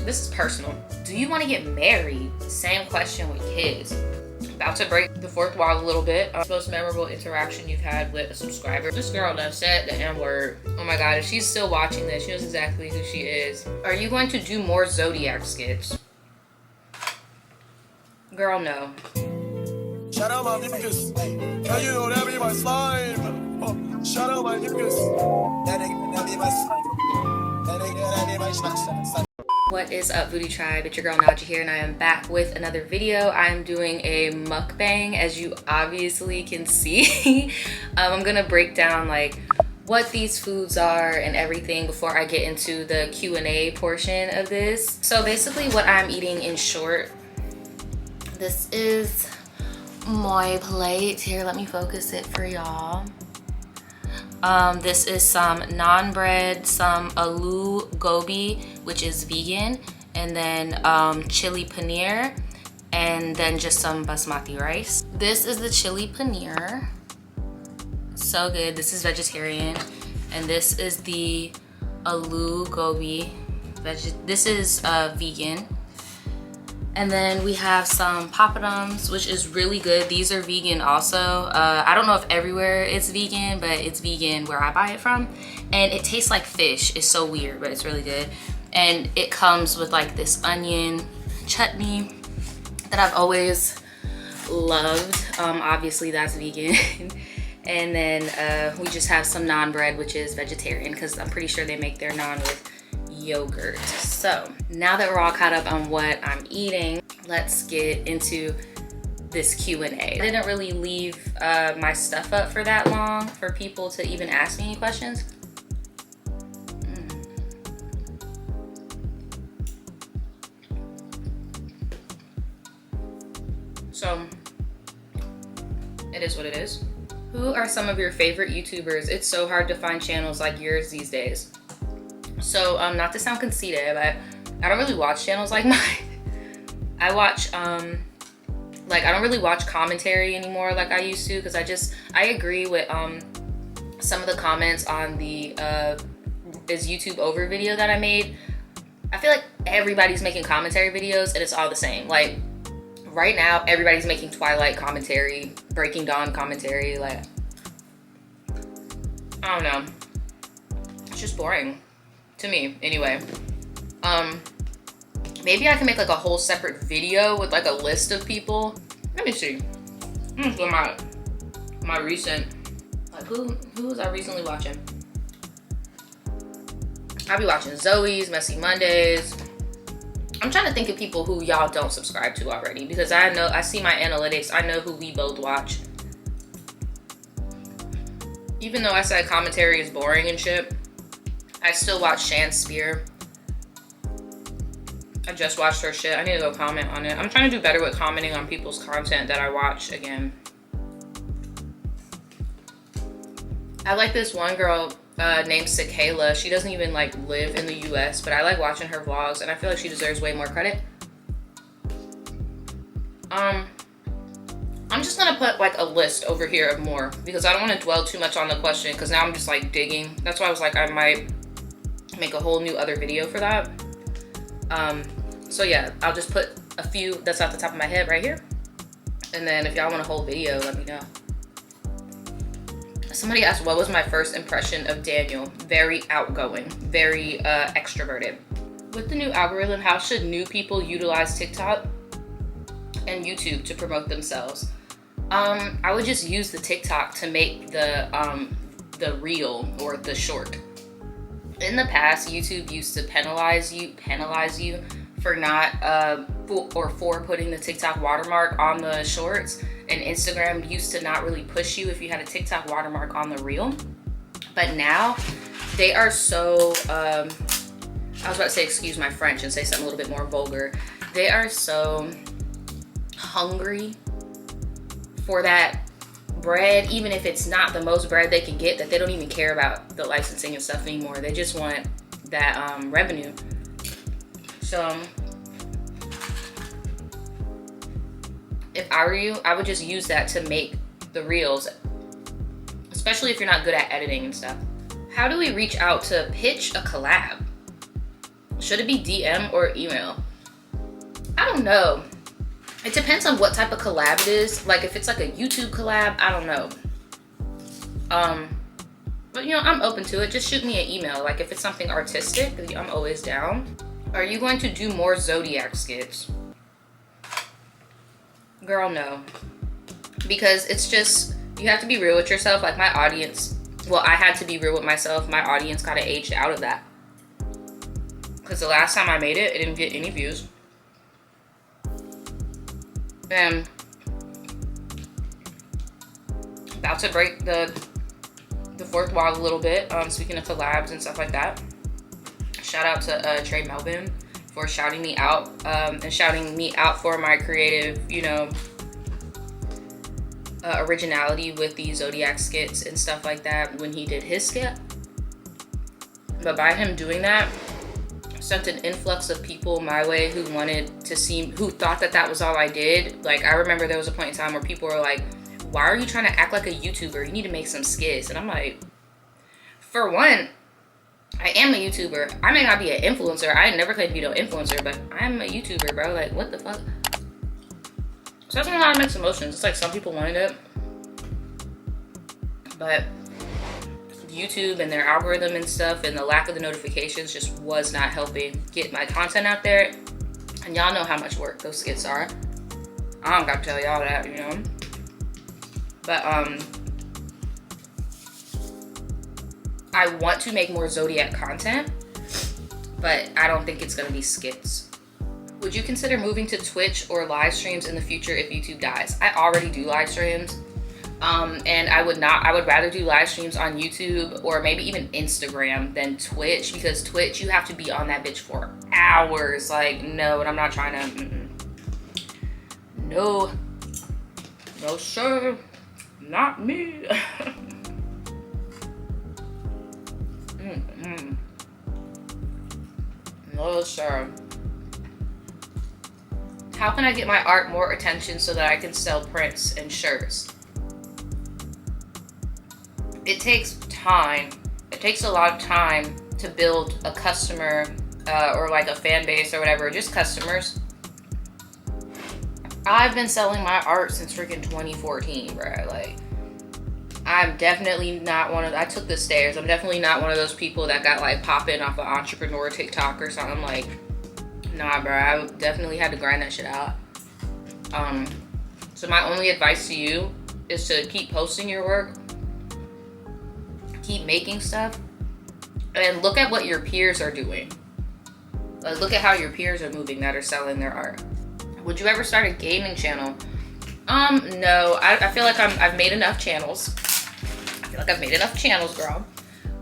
this is personal. Do you want to get married? Same question with kids. About to break the fourth wall a little bit. Most memorable interaction you've had with a subscriber. This girl that said the N-word. Oh my god, if she's still watching this, she knows exactly who she is. Are you going to do more Zodiac skits? Girl, no. Shout out my niggas. Can you know that be my slime? Oh, shout out my niggas. That be my slime. That be my slime. What is up, Booty Tribe? It's your girl Naja here, and I am back with another video. I'm doing a mukbang, as you obviously can see. I'm gonna break down like what these foods are and everything before I get into the Q&A portion of this. So basically what I'm eating in short, this is my plate. Here, let me focus it for y'all. This is some naan bread, some aloo gobi, which is vegan, and then chili paneer, and then just some basmati rice. This is the chili paneer. So good. This is vegetarian. And this is the aloo gobi. This is vegan. And then we have some papadums, which is really good. These are vegan also. I don't know if everywhere it's vegan, but it's vegan where I buy it from. And it tastes like fish. It's so weird, but it's really good. And it comes with like this onion chutney that I've always loved. Obviously that's vegan. And then we just have some naan bread, which is vegetarian, because I'm pretty sure they make their naan with yogurt. So now that we're all caught up on what I'm eating, let's get into this Q&A. I didn't really leave my stuff up for that long for people to even ask me any questions. So it is what it is. Who are some of your favorite YouTubers? It's so hard to find channels like yours these days. So not to sound conceited, but I don't really watch channels like mine. I watch like I don't really watch commentary anymore like I used to, because I agree with some of the comments on the is YouTube over video that I made. I feel like everybody's making commentary videos and it's all the same. Like right now everybody's making Twilight commentary, Breaking Dawn commentary. Like I don't know, it's just boring to me anyway. Maybe I can make like a whole separate video with like a list of people. Let me see. My recent, like who was I recently watching? I'll be watching Zoe's, Messy Mondays. I'm trying to think of people who y'all don't subscribe to already, because I see my analytics. I know who we both watch. Even though I said commentary is boring and shit, I still watch Shan Spear. I just watched her shit. I need to go comment on it. I'm trying to do better with commenting on people's content that I watch again. I like this one girl named Sakayla. She doesn't even like live in the US, but I like watching her vlogs and I feel like she deserves way more credit. I'm just gonna put like a list over here of more, because I don't want to dwell too much on the question, because now I'm just like digging. That's why I was like, I might make a whole new other video for that. So yeah, I'll just put a few that's off the top of my head right here, and then if y'all want a whole video, let me know. Somebody asked, what was my first impression of Daniel? Very outgoing, very extroverted. With the new algorithm, how should new people utilize TikTok and YouTube to promote themselves? I would just use the TikTok to make the reel or the short. In the past, YouTube used to penalize you for not for putting the TikTok watermark on the shorts, and Instagram used to not really push you if you had a TikTok watermark on the reel. But now they are so I was about to say, excuse my French and say something a little bit more vulgar. They are so hungry for that bread, even if it's not the most bread they can get, that they don't even care about the licensing and stuff anymore. They just want that revenue. So if I were you, I would just use that to make the reels, especially if you're not good at editing and stuff. How do we reach out to pitch a collab? Should it be DM or email? I don't know. It depends on what type of collab it is. Like if it's like a YouTube collab, I don't know. But you know, I'm open to it. Just shoot me an email. Like if it's something artistic, I'm always down. Are you going to do more Zodiac skits? Girl, no. Because it's just, you have to be real with yourself. Like my audience, well, I had to be real with myself. My audience kind of aged out of that. Because the last time I made it, it didn't get any views. And about to break the fourth wall a little bit. Speaking of collabs and stuff like that. Shout out to Trey Melvin for shouting me out and shouting me out for my creative, you know, originality with the Zodiac skits and stuff like that when he did his skit. But by him doing that, sent an influx of people my way who wanted to see, who thought that that was all I did. Like I remember there was a point in time where people were like, why are you trying to act like a YouTuber? You need to make some skits. And I'm like, for one, I am a YouTuber. I may not be an influencer. I never claimed to be no influencer, but I'm a YouTuber, bro. Like, what the fuck? So that's a lot of mixed emotions. It's like some people wanted it, but YouTube and their algorithm and stuff and the lack of the notifications just was not helping get my content out there. And y'all know how much work those skits are. I don't got to tell y'all that, you know. But I want to make more Zodiac content, but I don't think it's gonna be skits. Would you consider moving to Twitch or live streams in the future if YouTube dies? I already do live streams. And I would rather do live streams on YouTube or maybe even Instagram than Twitch, because Twitch, you have to be on that bitch for hours. Like, no, and I'm not trying to, no, sir, not me. No, sir. How can I get my art more attention so that I can sell prints and shirts? It takes time. It takes a lot of time to build a customer or like a fan base or whatever, just customers. I've been selling my art since freaking 2014, bro. Like, I'm definitely not one of, I took the stairs. I'm definitely not one of those people that got like popping off of entrepreneur TikTok or something. Like, nah, bro, I definitely had to grind that shit out. So my only advice to you is to keep posting your work, keep making stuff, and look at what your peers are doing. Like, look at how your peers are moving that are selling their art. Would you ever start a gaming channel? No, I feel like I've made enough channels. I feel like I've made enough channels, girl.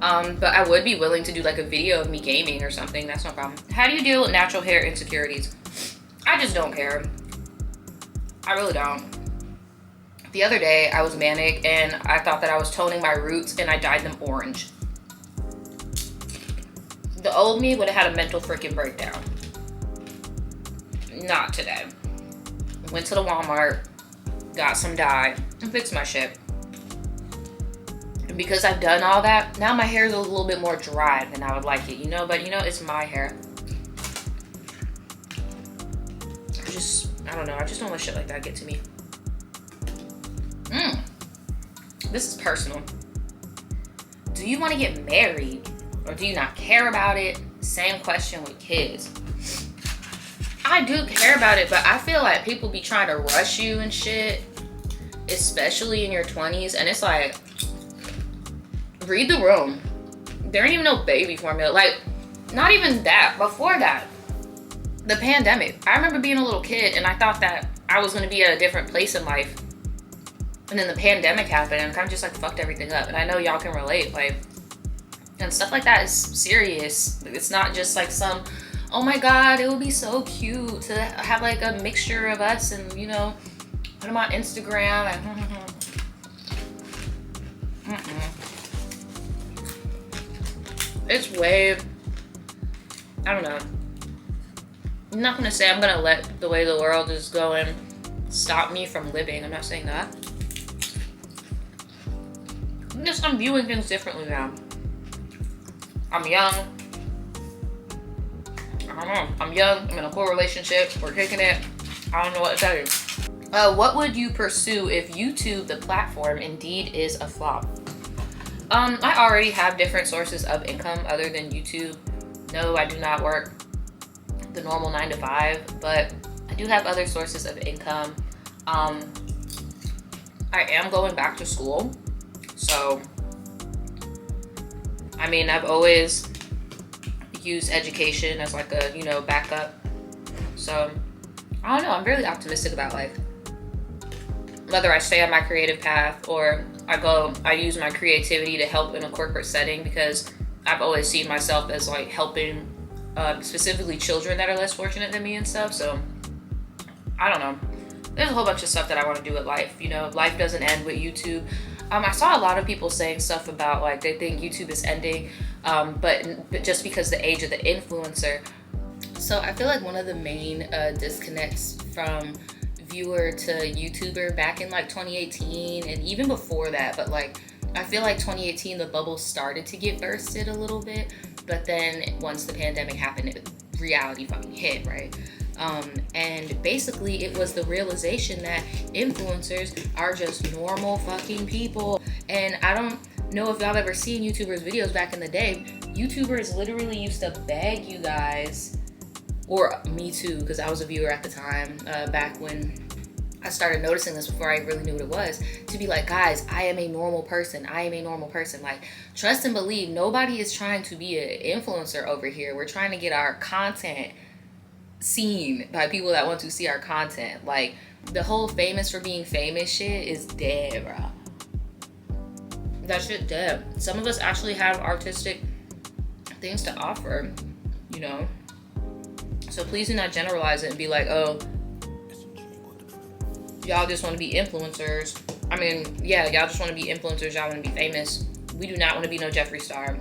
But I would be willing to do like a video of me gaming or something. That's no problem. How do you deal with natural hair insecurities? I just don't care. I really don't. The other day I was manic and I thought that I was toning my roots and I dyed them orange. The old me would have had a mental freaking breakdown. Not today. Went to the Walmart, got some dye, and fixed my shit. And because I've done all that, now my hair is a little bit more dry than I would like it, you know? But you know, it's my hair. I don't know, I just don't let shit like that get to me. This is personal. Do you want to get married or do you not care about it? Same question with kids. I do care about it, but I feel like people be trying to rush you and shit, especially in your 20s. And it's like, read the room. There ain't even no baby formula. Like, not even that. Before that, the pandemic. I remember being a little kid and I thought that I was going to be at a different place in life. And then the pandemic happened and kind of just like fucked everything up. And I know y'all can relate. Like, and stuff like that is serious. It's not just like some, oh my God, it would be so cute to have like a mixture of us and, you know, put them on Instagram and It's way, I don't know. I'm not gonna say I'm gonna let the way the world is going stop me from living. I'm not saying that. I'm viewing things differently now. I'm young. I don't know. I'm young. I'm in a cool relationship. We're kicking it. I don't know what to tell you. What would you pursue if YouTube, the platform, indeed is a flop? I already have different sources of income other than YouTube. No, I do not work the normal 9 to 5, but I do have other sources of income. I am going back to school. So, I mean, I've always used education as like a, you know, backup. So, I don't know. I'm really optimistic about life. Whether I stay on my creative path or I use my creativity to help in a corporate setting, because I've always seen myself as like helping specifically children that are less fortunate than me and stuff. So, I don't know. There's a whole bunch of stuff that I want to do with life. You know, life doesn't end with YouTube. I saw a lot of people saying stuff about like they think YouTube is ending, but just because the age of the influencer. So I feel like one of the main disconnects from viewer to YouTuber back in like 2018 and even before that, but like I feel like 2018 the bubble started to get bursted a little bit, but then once the pandemic happened, reality fucking hit, right? And basically it was the realization that influencers are just normal fucking people. And I don't know if y'all ever seen YouTubers videos back in the day. YouTubers literally used to beg you guys, or me too, because I was a viewer at the time, back when I started noticing this before I really knew what it was, to be like, guys, I am a normal person. I am a normal person. Like, trust and believe, nobody is trying to be an influencer over here. We're trying to get our content seen by people that want to see our content. Like, the whole famous for being famous shit is dead, bro. That shit dead. Some of us actually have artistic things to offer, you know? So please do not generalize it and be like, oh, y'all just want to be influencers. I mean, yeah, y'all just want to be influencers. Y'all want to be famous. We do not want to be no Jeffree Star.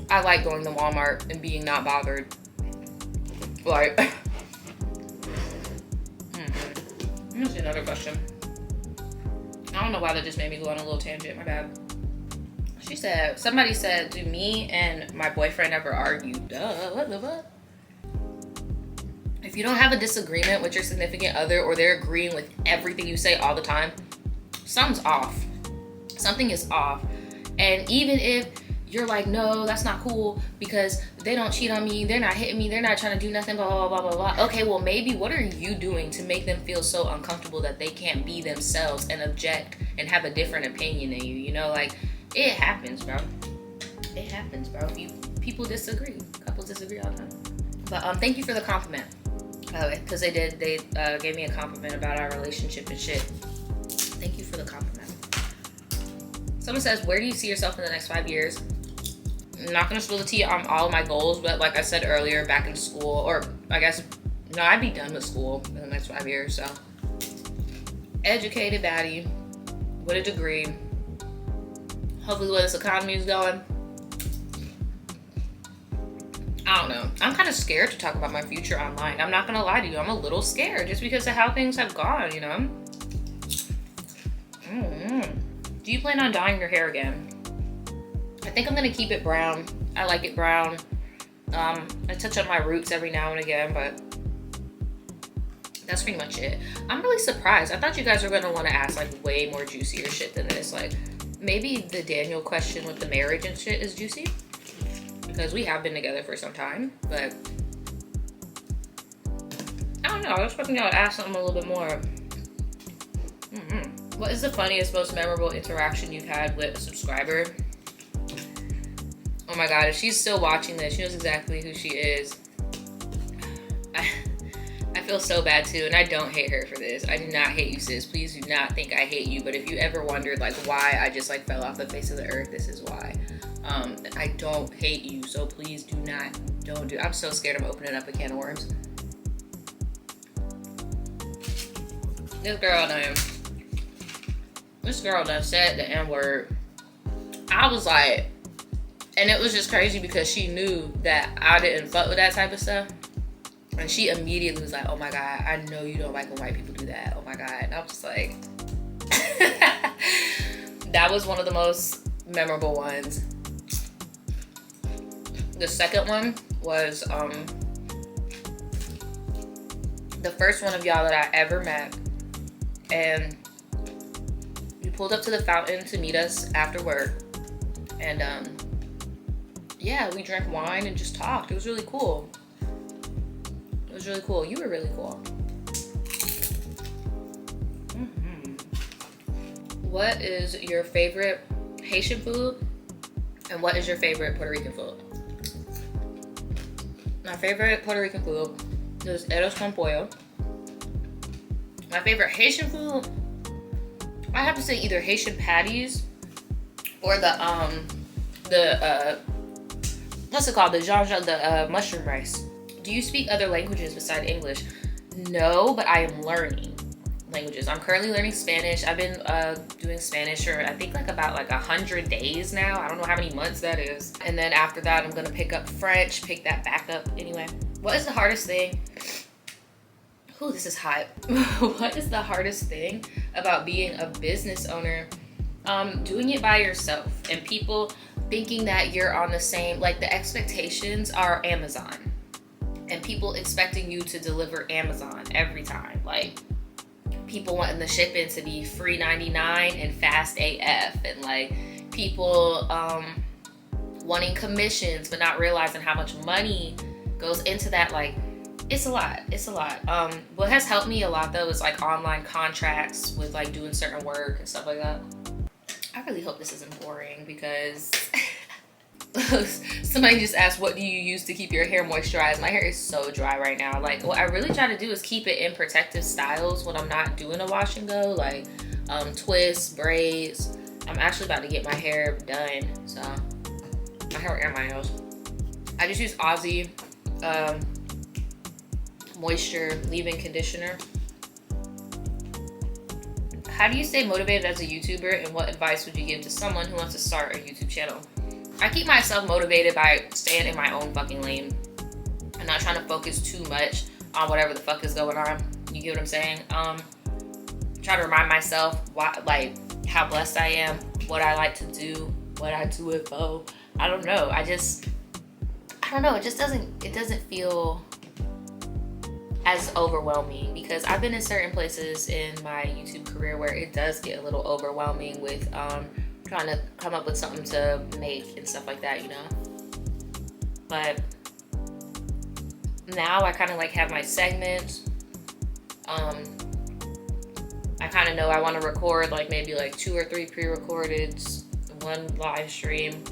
I like going to Walmart and being not bothered. Like, let me see another question. I don't know why that just made me go on a little tangent. My bad. Somebody said, do me and my boyfriend ever argue? Duh, what the fuck? If you don't have a disagreement with your significant other or they're agreeing with everything you say all the time, something's off. Something is off. And even if you're like, no, that's not cool because they don't cheat on me, they're not hitting me, they're not trying to do nothing, blah, blah, blah, blah, blah. Okay, well, maybe what are you doing to make them feel so uncomfortable that they can't be themselves and object and have a different opinion than you? You know, like, it happens, bro. It happens, bro. People disagree. Couples disagree all the time. But thank you for the compliment, by the way, because they gave me a compliment about our relationship and shit. Thank you for the compliment. Someone says, where do you see yourself in the next 5 years? I'm not going to spill the tea on all of my goals, but like I said earlier, back in school, or I guess, no, I'd be done with school in the next 5 years, so. Educated baddie with a degree. Hopefully where this economy is going. I don't know. I'm kind of scared to talk about my future online. I'm not going to lie to you. I'm a little scared just because of how things have gone, you know? Do you plan on dyeing your hair again? I think I'm going to keep it brown. I like it brown. I touch on my roots every now and again, but that's pretty much it. I'm really surprised. I thought you guys were going to want to ask like way more juicier shit than this. Like maybe the Daniel question with the marriage and shit is juicy because we have been together for some time, but I don't know. I was expecting y'all to ask something a little bit more. What is the funniest, most memorable interaction you've had with a subscriber? Oh my God, if she's still watching this, she knows exactly who she is. I feel so bad too, and I don't hate her for this. I do not hate you, sis. Please do not think I hate you, but if you ever wondered like why I just like fell off the face of the earth, this is why. I don't hate you, so please don't do. I'm so scared of opening up a can of worms. This girl done said the N-word. I was like, and it was just crazy because she knew that I didn't fuck with that type of stuff. And she immediately was like, oh my God, I know you don't like when white people do that. Oh my God. And I was just like, that was one of the most memorable ones. The second one was the first one of y'all that I ever met, and you pulled up to the fountain to meet us after work, and yeah, we drank wine and just talked. It was really cool. It was really cool. You were really cool. What is your favorite Haitian food, and what is your favorite Puerto Rican food? My favorite Puerto Rican food is arroz con pollo. My favorite Haitian food, I have to say either Haitian patties or the what's it called? The mushroom rice. Do you speak other languages besides English? No, but I am learning languages. I'm currently learning Spanish. I've been doing Spanish for I think about 100 days now. I don't know how many months that is. And then after that, I'm gonna pick up French, pick that back up anyway. What is the hardest thing? Ooh, this is hot. What is the hardest thing about being a business owner? Doing it by yourself and people thinking that you're on the same, like the expectations are Amazon and people expecting you to deliver Amazon every time. Like people wanting the shipping to be free 99 and fast AF, and like people wanting commissions but not realizing how much money goes into that. Like it's a lot. What has helped me a lot though is like online contracts with like doing certain work and stuff like that. I really hope this isn't boring because somebody just asked, what do you use to keep your hair moisturized? My hair is so dry right now. Like what I really try to do is keep it in protective styles when I'm not doing a wash and go, like twists, braids. I'm actually about to get my hair done, so my hair and my nails. I just use Aussie moisture leave-in conditioner. How do you stay motivated as a YouTuber, and what advice would you give to someone who wants to start a YouTube channel? I keep myself motivated by staying in my own fucking lane and not trying to focus too much on whatever the fuck is going on. You get what I'm saying? Try to remind myself like how blessed I am, what I like to do, what I do it for. I don't know. I don't know. It just doesn't feel as overwhelming because I've been in certain places in my YouTube career where it does get a little overwhelming with trying to come up with something to make and stuff like that, you know. But now I kind of like have my segments. I kind of know I want to record like maybe like 2 or 3 pre-recorded, 1 live stream.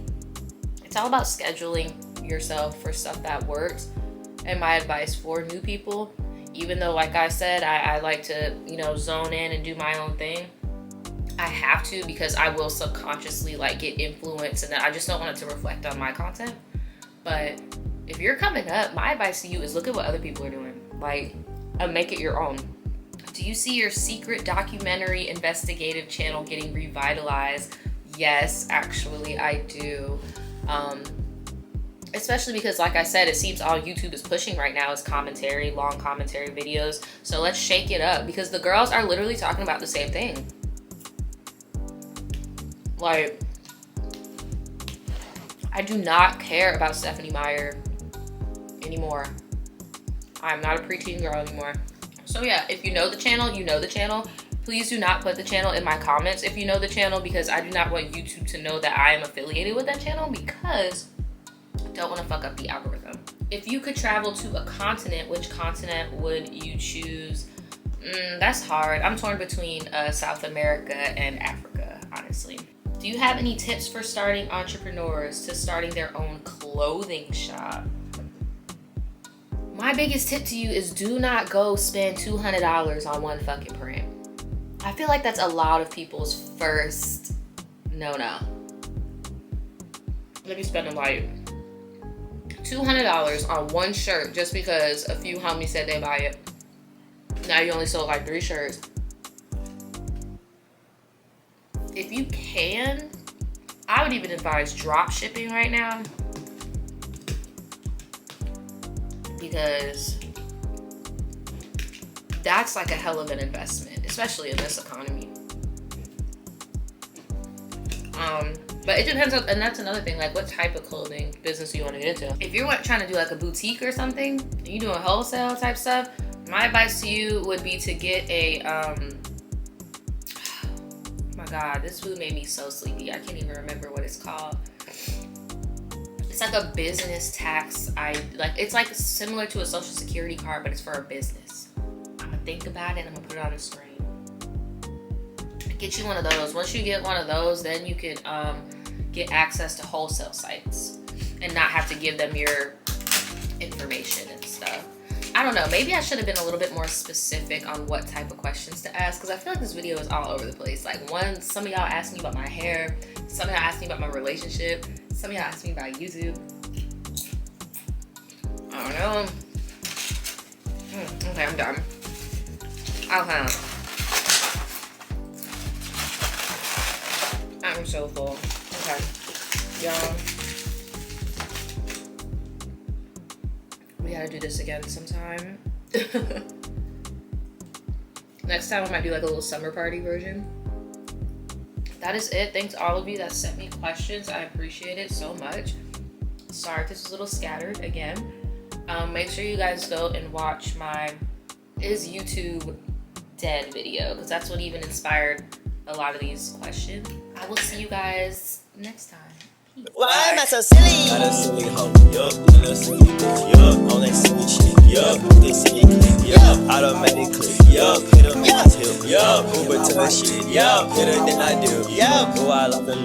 It's all about scheduling yourself for stuff that works. And my advice for new people, even though like I said, I like to, you know, zone in and do my own thing, I have to because I will subconsciously like get influenced, and then I just don't want it to reflect on my content. But if you're coming up, my advice to you is look at what other people are doing, like, and make it your own. Do you see your secret documentary investigative channel getting revitalized? Yes, actually I do. Especially because, like I said, it seems all YouTube is pushing right now is commentary, long commentary videos. So let's shake it up because the girls are literally talking about the same thing. Like, I do not care about Stephanie Meyer anymore. I'm not a preteen girl anymore. So yeah, if you know the channel, you know the channel. Please do not put the channel in my comments if you know the channel, because I do not want YouTube to know that I am affiliated with that channel, because don't want to fuck up the algorithm. If you could travel to a continent, which continent would you choose? That's hard. I'm torn between South America and Africa, honestly. Do you have any tips for starting entrepreneurs to starting their own clothing shop? My biggest tip to you is do not go spend $200 on one fucking print. I feel like that's a lot of people's first no-no. Let me spend like $200 on one shirt just because a few homies said they buy it. Now you only sold like 3 shirts. If you can, I would even advise drop shipping right now, because that's like a hell of an investment, especially in this economy. But it depends on, and that's another thing, like what type of clothing business do you want to get into? If you're trying to do like a boutique or something, and you doing wholesale type stuff, my advice to you would be to get a, oh my God, this food made me so sleepy. I can't even remember what it's called. It's like a business tax. It's like similar to a social security card, but it's for a business. I'm gonna think about it and I'm gonna put it on the screen. Get you one of those. Once you get one of those, then you can get access to wholesale sites and not have to give them your information and stuff. I don't know, maybe I should have been a little bit more specific on what type of questions to ask, because I feel like this video is all over the place. Like some of y'all asked me about my hair, some of y'all asked me about my relationship, some of y'all asked me about YouTube. I don't know. Okay, I'm done. Okay. I'm so full. Okay. Y'all. We gotta do this again sometime. Next time I might do like a little summer party version. That is it. Thanks to all of you that sent me questions. I appreciate it so much. Sorry if this was a little scattered again. Make sure you guys go and watch my Is YouTube Dead video, because that's what even inspired a lot of these questions. I will see you guys next time. Why am I so silly? Got a silly hoe, yup, got a silly bitch, yup, on that silly shit, yup, this silly clip, yup, automatically, yup, hit 'em in my tip, yup, Uber to that shit, yup, better than I do, yup, go out like the